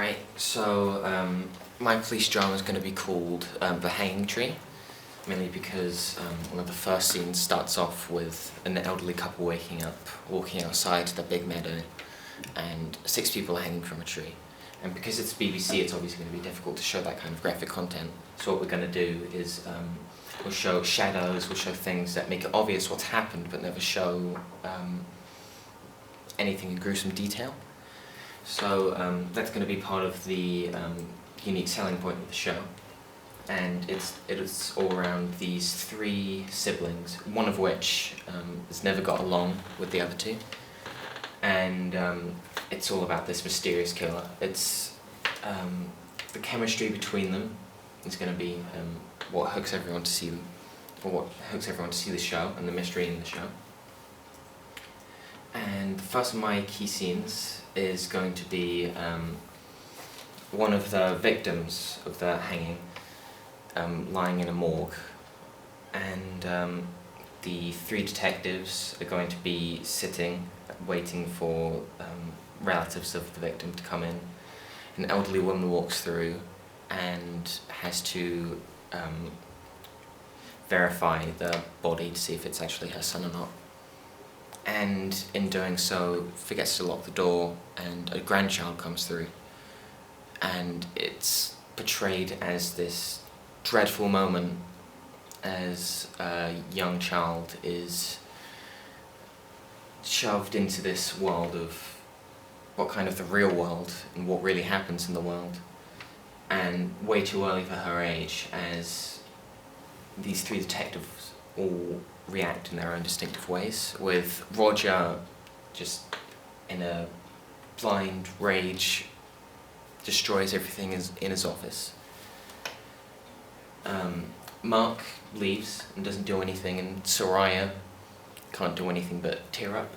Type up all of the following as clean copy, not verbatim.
Alright, so my police drama is going to be called The Hanging Tree, mainly because one of the first scenes starts off with an elderly couple waking up, walking outside the big meadow, and 6 people are hanging from a tree. And because it's BBC, it's obviously going to be difficult to show that kind of graphic content. So what we're going to do is we'll show shadows, we'll show things that make it obvious what's happened, but never show anything in gruesome detail. So that's going to be part of the unique selling point of the show, and it's all around these 3 siblings, one of which has never got along with the other 2, and it's all about this mysterious killer. It's the chemistry between them is going to be what hooks everyone to see them, or what hooks everyone to see the show and the mystery in the show. And the first of my key scenes is going to be one of the victims of the hanging lying in a morgue, and the 3 detectives are going to be sitting, waiting for relatives of the victim to come in. An elderly woman walks through and has to verify the body to see if it's actually her son or not. And in doing so, forgets to lock the door, and a grandchild comes through, and it's portrayed as this dreadful moment as a young child is shoved into this world of what kind of the real world and what really happens in the world, and way too early for her age, as these 3 detectives all react in their own distinctive ways, with Roger just in a blind rage destroys everything in his office. Mark leaves and doesn't do anything, and Soraya can't do anything but tear up.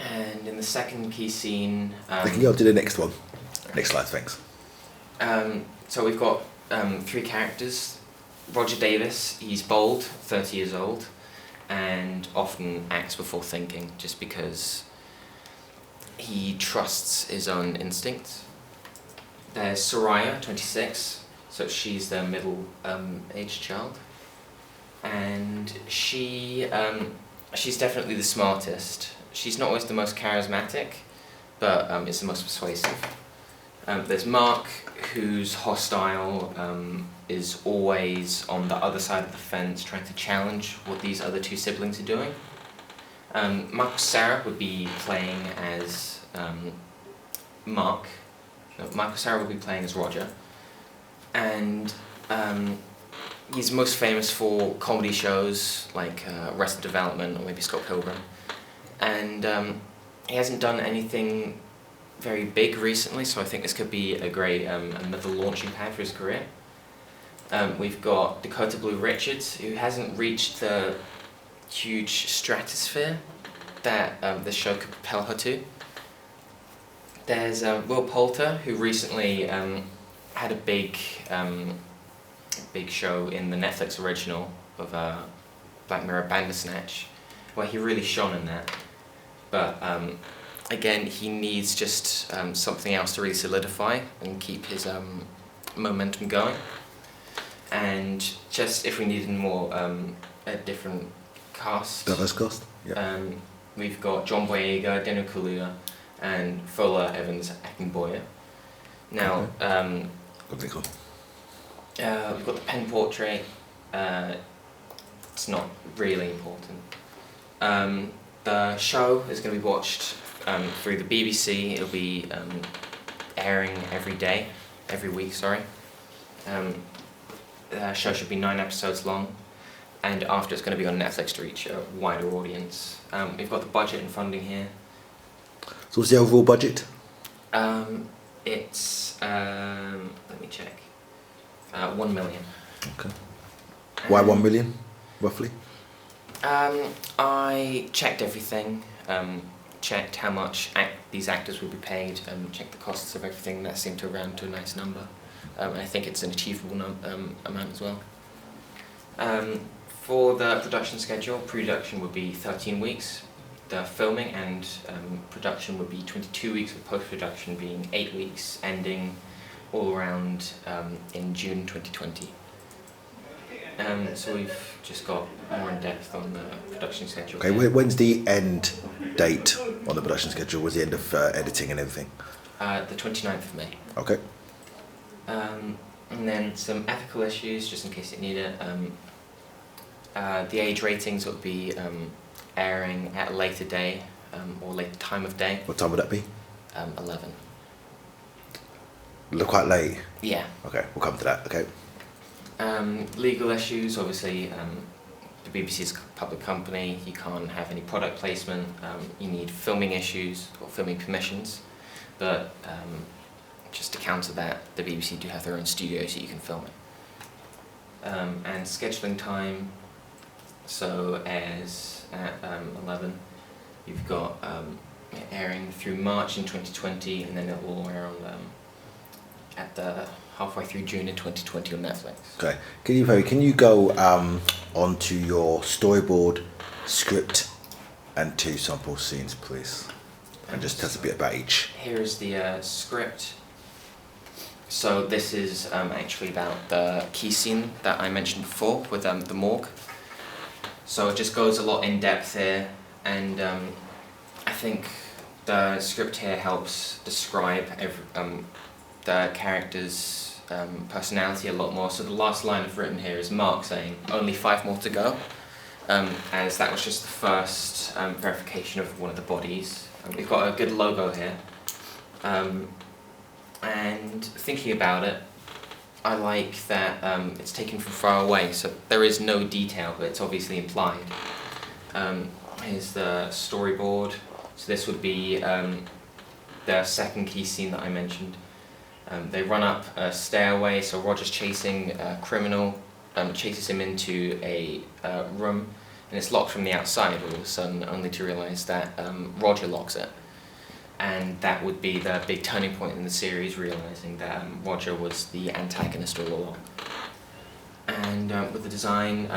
And in the second key scene... we can go to the next one. Next slide, thanks. So we've got 3 characters. Roger Davis, he's bold, 30 years old, and often acts before thinking, just because he trusts his own instincts. There's Soraya, 26, so she's the middle-aged child, and she's definitely the smartest. She's not always the most charismatic, but is the most persuasive. There's Mark, who's hostile, is always on the other side of the fence trying to challenge what these other 2 siblings are doing. Marcus Sarah would be playing as Mark. No, Marcus Sarah would be playing as Roger, and he's most famous for comedy shows like Arrested Development or maybe Scott Pilgrim, and he hasn't done anything very big recently, so I think this could be a great another launching pad for his career. We've got Dakota Blue Richards, who hasn't reached the huge stratosphere that this show could propel her to. There's Will Poulter, who recently had a big show in the Netflix original of Black Mirror Bandersnatch, where he really shone in that. But again, he needs just something else to really solidify and keep his momentum going. And just if we needed more a different cast, Diverse cast. Yeah. We've got John Boyega, Daniel Kaluuya, and Fola Evans Akinboye. Now, We've got the pen portrait. It's not really important. The show is going to be watched through the BBC. It'll be airing every week, sorry. The show should be 9 episodes long, and after it's going to be on Netflix to reach a wider audience. We've got the budget and funding here. So what's the overall budget? It's, let me check, 1 million. Okay. Why 1 million, roughly? I checked everything, checked how much these actors would be paid, checked the costs of everything. That seemed to round to a nice number. I think it's an achievable amount as well. For the production schedule, pre-production would be 13 weeks. the filming and production would be 22 weeks, with post-production being 8 weeks, ending all around in June 2020. So we've just got more in depth on the production schedule. Okay, when's the end date on the production schedule? Was the end of editing and everything? The 29th of May. Okay. And then some ethical issues, just in case you need it. The age ratings would be airing at a later day or later time of day. What time would that be? 11. Look quite late. Yeah. Okay, we'll come to that. Okay. Legal issues, obviously. The BBC is a public company. You can't have any product placement. You need filming issues or filming permissions, but just to counter that, the BBC do have their own studio, so you can film it. And scheduling time. So airs at 11. You've got airing through March in 2020, and then it will air on at the halfway through June in 2020 on Netflix. Okay. Can you go onto your storyboard, script, and 2 sample scenes, please, and just tell us a bit about each. Here is the script. So this is actually about the key scene that I mentioned before with the morgue. So it just goes a lot in depth here, and I think the script here helps describe the character's personality a lot more. So the last line I've written here is Mark saying, "Only 5 more to go," as that was just the first verification of one of the bodies. We've got a good logo here, and thinking about it, I like that it's taken from far away, so there is no detail, but it's obviously implied. Here's the storyboard. So this would be the second key scene that I mentioned. They run up a stairway, so Roger's chasing a criminal, chases him into a room, and it's locked from the outside all of a sudden, only to realise that Roger locks it. And that would be the big turning point in the series, realising that Roger was the antagonist all along. And with the design,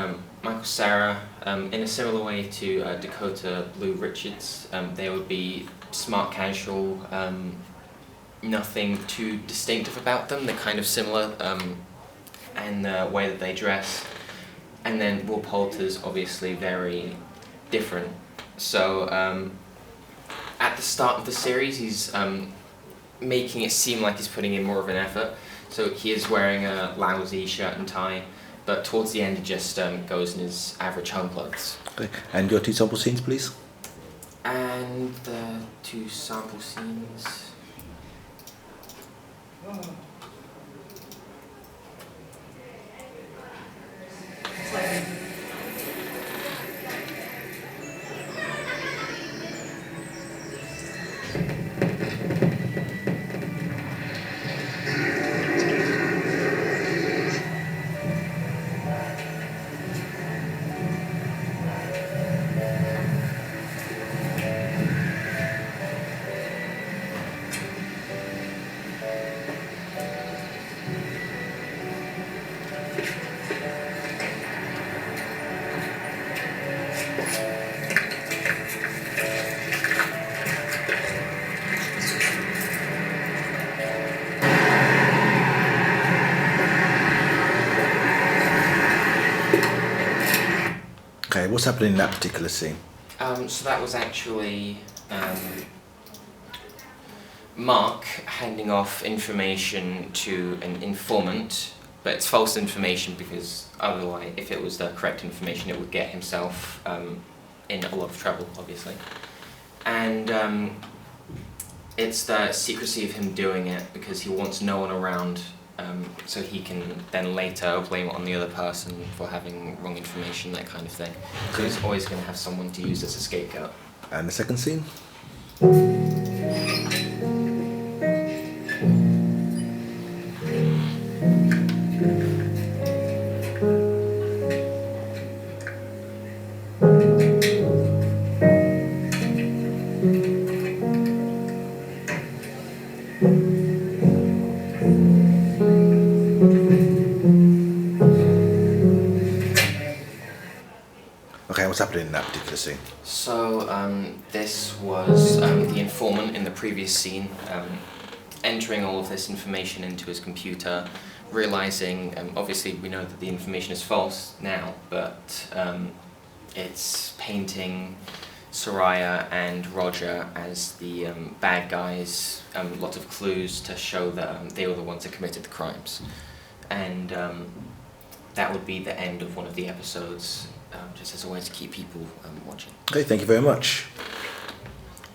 Michael Cera, in a similar way to Dakota Blue Richards, they would be smart casual, nothing too distinctive about them. They're kind of similar in the way that they dress. And then Will Poulter's obviously very different. So at the start of the series, he's making it seem like he's putting in more of an effort. So he is wearing a lousy shirt and tie, but towards the end he just goes in his average home clothes. Okay. And your 2 sample scenes, please. And the 2 sample scenes. Okay, what's happening in that particular scene? So that was actually Mark handing off information to an informant, but it's false information because otherwise, if it was the correct information, it would get himself in a lot of trouble, obviously. And it's the secrecy of him doing it because he wants no one around, so he can then later blame it on the other person for having wrong information, that kind of thing. So he's always going to have someone to use as a scapegoat. And the second scene? What's happening in that particular scene? So this was the informant in the previous scene, entering all of this information into his computer, realizing, obviously we know that the information is false now, but it's painting Soraya and Roger as the bad guys, lots of clues to show that they were the ones that committed the crimes. And that would be the end of one of the episodes, just as a way to keep people watching. Okay, thank you very much.